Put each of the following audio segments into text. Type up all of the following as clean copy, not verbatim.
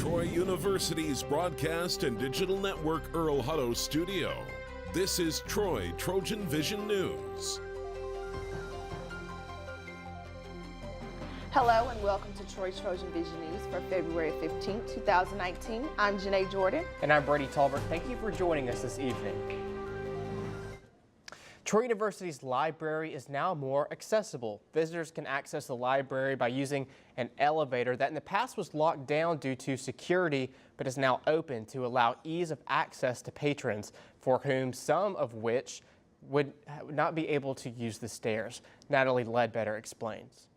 Troy University's Broadcast and Digital Network Earl Hutto Studio. This is Troy TrojanVision News. Hello and welcome to Troy TrojanVision News for February 15, 2019. I'm Janae Jordan. And I'm Brady Talbert. Thank you for joining us this evening. Troy University's library is now more accessible. Visitors can access the library by using an elevator that in the past was locked down due to security, but is now open to allow ease of access to patrons, for whom some of which would not be able to use the stairs. Natalie Ledbetter explains.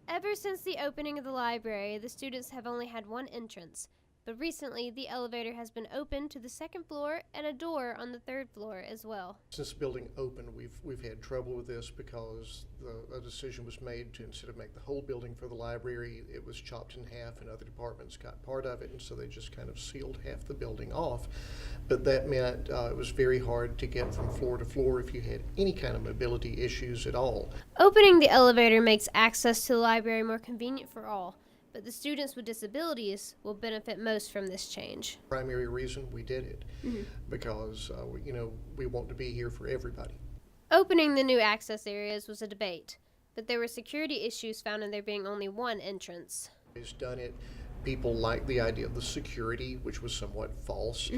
Ever since the opening of the library, the students have only had one entrance. But recently, the elevator has been opened to the second floor and a door on the third floor as well. Since the building opened, we've had trouble with this because a decision was made to, instead of make the whole building for the library, it was chopped in half and other departments got part of it, and so they just kind of sealed half the building off. But that meant it was very hard to get from floor to floor if you had any kind of mobility issues at all. Opening the elevator makes access to the library more convenient for all. But the students with disabilities will benefit most from this change. Primary reason we did it, because we want to be here for everybody. Opening the new access areas was a debate, but there were security issues found in there being only one entrance. It's done it. People like the idea of the security, which was somewhat false,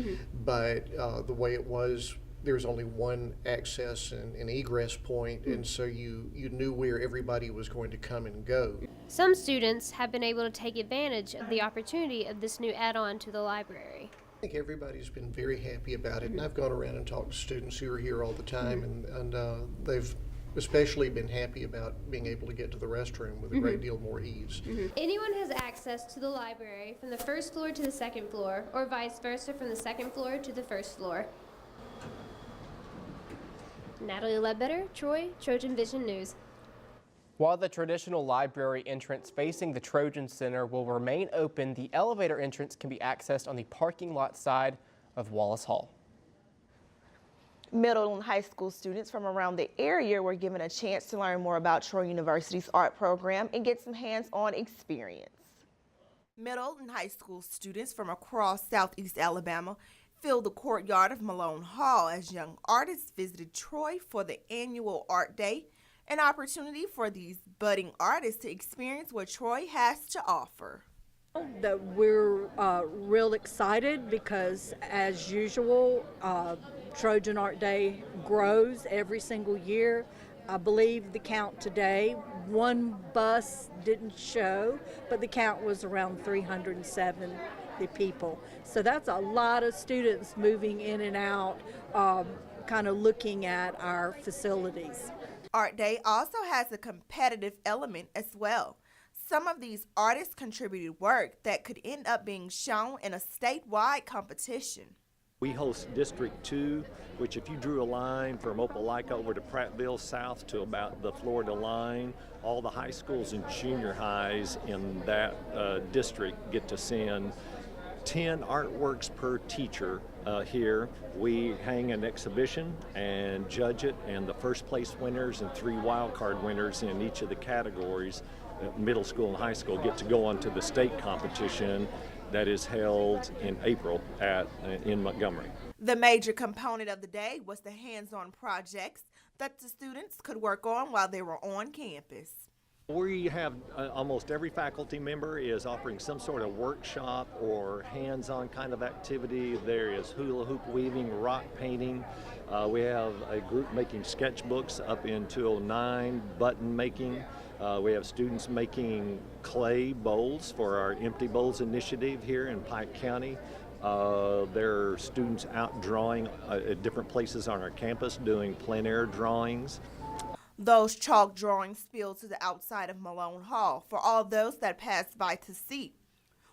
but the way it was, there's only one access and egress point, and so you knew where everybody was going to come and go. Some students have been able to take advantage of the opportunity of this new add-on to the library. I think everybody's been very happy about it, and I've gone around and talked to students who are here all the time, and they've especially been happy about being able to get to the restroom with a great deal more ease. Anyone has access to the library from the first floor to the second floor, or vice versa from the second floor to the first floor. Natalie Ledbetter, Troy TrojanVision News. While the traditional library entrance facing the Trojan Center will remain open, the elevator entrance can be accessed on the parking lot side of Wallace Hall. Middle and high school students from around the area were given a chance to learn more about Troy University's art program and get some hands-on experience. Middle and high school students from across Southeast Alabama filled the courtyard of Malone Hall as young artists visited Troy for the annual Art Day, an opportunity for these budding artists to experience what Troy has to offer. That we're real excited because, as usual, Trojan Art Day grows every single year. I believe the count today, one bus didn't show, but the count was around 370 people. So that's a lot of students moving in and out, kind of looking at our facilities. Art Day also has a competitive element as well. Some of these artists contributed work that could end up being shown in a statewide competition. We host District 2, which if you drew a line from Opelika over to Prattville south to about the Florida line, all the high schools and junior highs in that district get to send 10 artworks per teacher here. We hang an exhibition and judge it, and the first place winners and 3 wild card winners in each of the categories, middle school and high school, get to go on to the state competition that is held in April in Montgomery. The major component of the day was the hands-on projects that the students could work on while they were on campus. We have almost every faculty member is offering some sort of workshop or hands-on kind of activity. There is hula hoop weaving, rock painting. We have a group making sketchbooks up in 209, button making. We have students making clay bowls for our Empty Bowls initiative here in Pike County. There are students out drawing at different places on our campus doing plein air drawings. Those chalk drawings spilled to the outside of Malone Hall for all those that passed by to see.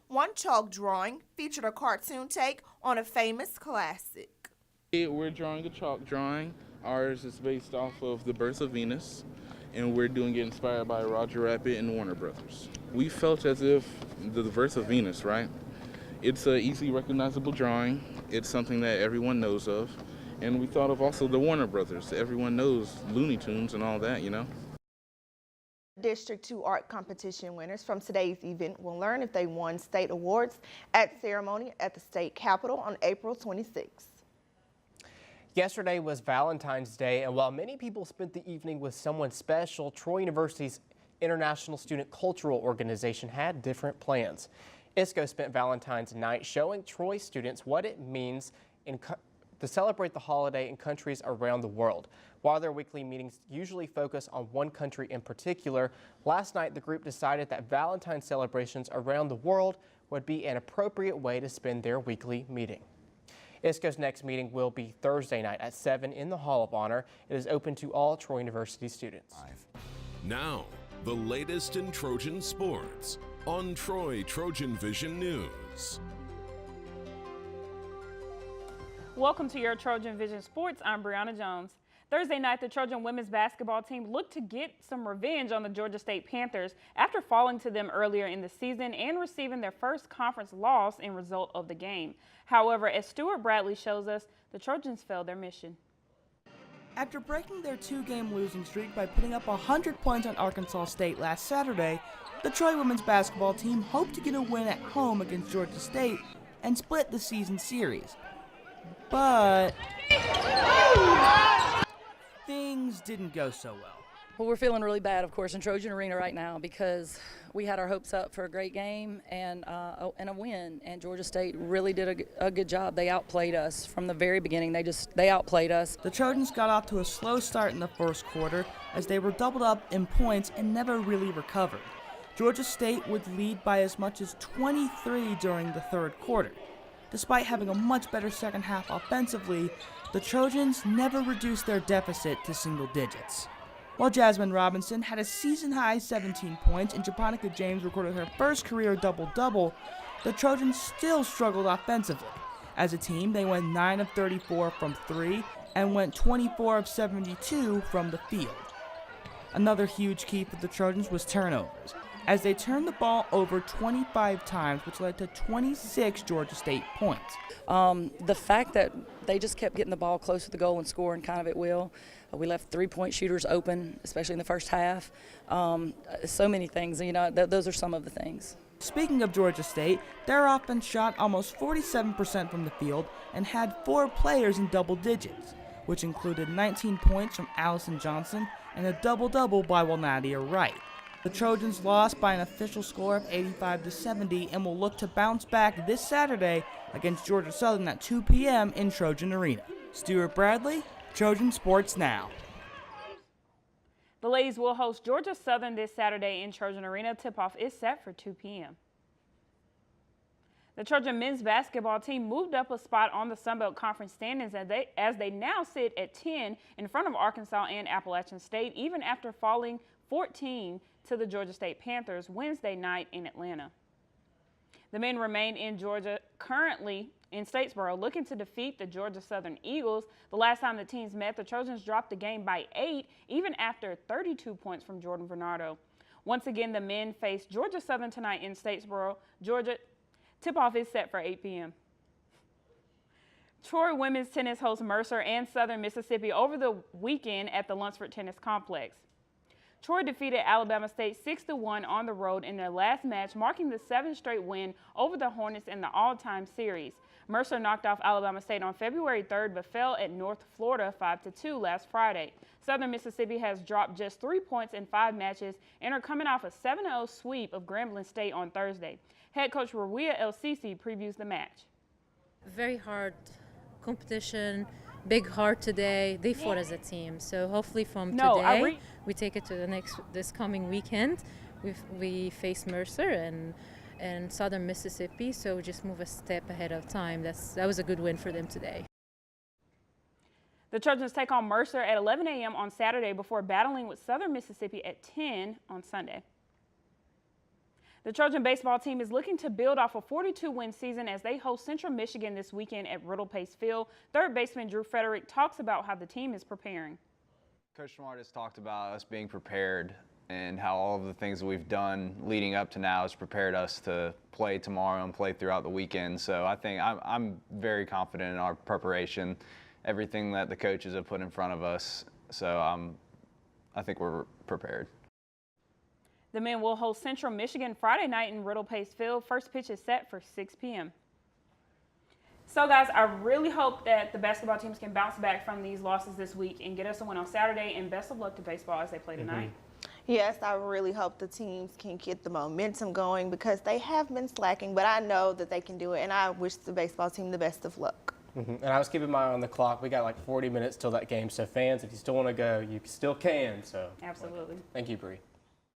One chalk drawing featured a cartoon take on a famous classic. We're drawing a chalk drawing. Ours is based off of The Birth of Venus, and we're doing it inspired by Roger Rabbit and Warner Brothers. We felt as if The Birth of Venus, right? It's an easily recognizable drawing. It's something that everyone knows of. And we thought of also the Warner Brothers. Everyone knows Looney Tunes and all that, you know. District 2 art competition winners from today's event will learn if they won state awards at ceremony at the state capitol on April 26th. Yesterday was Valentine's Day, and while many people spent the evening with someone special, Troy University's International Student Cultural Organization had different plans. ISCO spent Valentine's night showing Troy students what it means to celebrate the holiday in countries around the world. While their weekly meetings usually focus on one country in particular, last night the group decided that Valentine's celebrations around the world would be an appropriate way to spend their weekly meeting. ISCO's next meeting will be Thursday night at 7 in the Hall of Honor. It is open to all Troy University students. Now, the latest in Trojan sports on Troy TrojanVision News. Welcome to your TrojanVision Sports. I'm Brianna Jones. Thursday night, the Trojan women's basketball team looked to get some revenge on the Georgia State Panthers after falling to them earlier in the season and receiving their first conference loss in result of the game. However, as Stuart Bradley shows us, the Trojans failed their mission. After breaking their two-game losing streak by putting up 100 points on Arkansas State last Saturday, the Troy women's basketball team hoped to get a win at home against Georgia State and split the season series. But things didn't go so well. Well, we're feeling really bad, of course, in Trojan Arena right now because we had our hopes up for a great game and a win, and Georgia State really did a good job. They outplayed us from the very beginning. They outplayed us. The Trojans got off to a slow start in the first quarter as they were doubled up in points and never really recovered. Georgia State would lead by as much as 23 during the third quarter. Despite having a much better second half offensively, the Trojans never reduced their deficit to single digits. While Jasmine Robinson had a season-high 17 points and Japonica James recorded her first career double-double, the Trojans still struggled offensively. As a team, they went 9 of 34 from 3 and went 24 of 72 from the field. Another huge key for the Trojans was turnovers, as they turned the ball over 25 times, which led to 26 Georgia State points. The fact that they just kept getting the ball close to the goal and scoring kind of at will. We left three-point shooters open, especially in the first half. So many things, you know, those are some of the things. Speaking of Georgia State, their offense shot almost 47% from the field and had 4 players in double digits, which included 19 points from Allison Johnson and a double-double by Nadia Wright. The Trojans lost by an official score of 85-70 and will look to bounce back this Saturday against Georgia Southern at 2 p.m. in Trojan Arena. Stuart Bradley, Trojan Sports Now. The ladies will host Georgia Southern this Saturday in Trojan Arena. Tip-off is set for 2 p.m. The Trojan men's basketball team moved up a spot on the Sunbelt Conference standings as they now sit at 10 in front of Arkansas and Appalachian State, even after falling 14 to the Georgia State Panthers Wednesday night in Atlanta. The men remain in Georgia, currently in Statesboro, looking to defeat the Georgia Southern Eagles. The last time the teams met, the Trojans dropped the game by 8, even after 32 points from Jordan Bernardo. Once again, the men face Georgia Southern tonight in Statesboro, Georgia. Tip-off is set for 8 p.m. Troy women's tennis hosts Mercer and Southern Mississippi over the weekend at the Lunsford Tennis Complex. Troy defeated Alabama State 6-1 on the road in their last match, marking the 7th straight win over the Hornets in the all-time series. Mercer knocked off Alabama State on February 3rd, but fell at North Florida 5-2 last Friday. Southern Mississippi has dropped just 3 points in 5 matches and are coming off a 7-0 sweep of Grambling State on Thursday. Head coach Rawia El Sisi previews the match. Very hard competition. Big heart today. They fought as a team, so hopefully from today we take it to this coming weekend. We face Mercer and Southern Mississippi, so just move a step ahead of time. That was a good win for them today. The Trojans take on Mercer at 11 a.m. on Saturday before battling with Southern Mississippi at 10 on Sunday. The Trojan baseball team is looking to build off a 42-win season as they host Central Michigan this weekend at Riddle Pace Field. Third baseman Drew Frederick talks about how the team is preparing. Coach Smart has talked about us being prepared and how all of the things that we've done leading up to now has prepared us to play tomorrow and play throughout the weekend. So I think I'm very confident in our preparation, everything that the coaches have put in front of us. So I think we're prepared. The men will host Central Michigan Friday night in Riddle Pace Field. First pitch is set for 6 p.m. So, guys, I really hope that the basketball teams can bounce back from these losses this week and get us a win on Saturday, and best of luck to baseball as they play tonight. Yes, I really hope the teams can get the momentum going because they have been slacking, but I know that they can do it, and I wish the baseball team the best of luck. And I was keeping my eye on the clock. We got like 40 minutes till that game, so fans, if you still want to go, you still can. So absolutely. Thank you, Bree.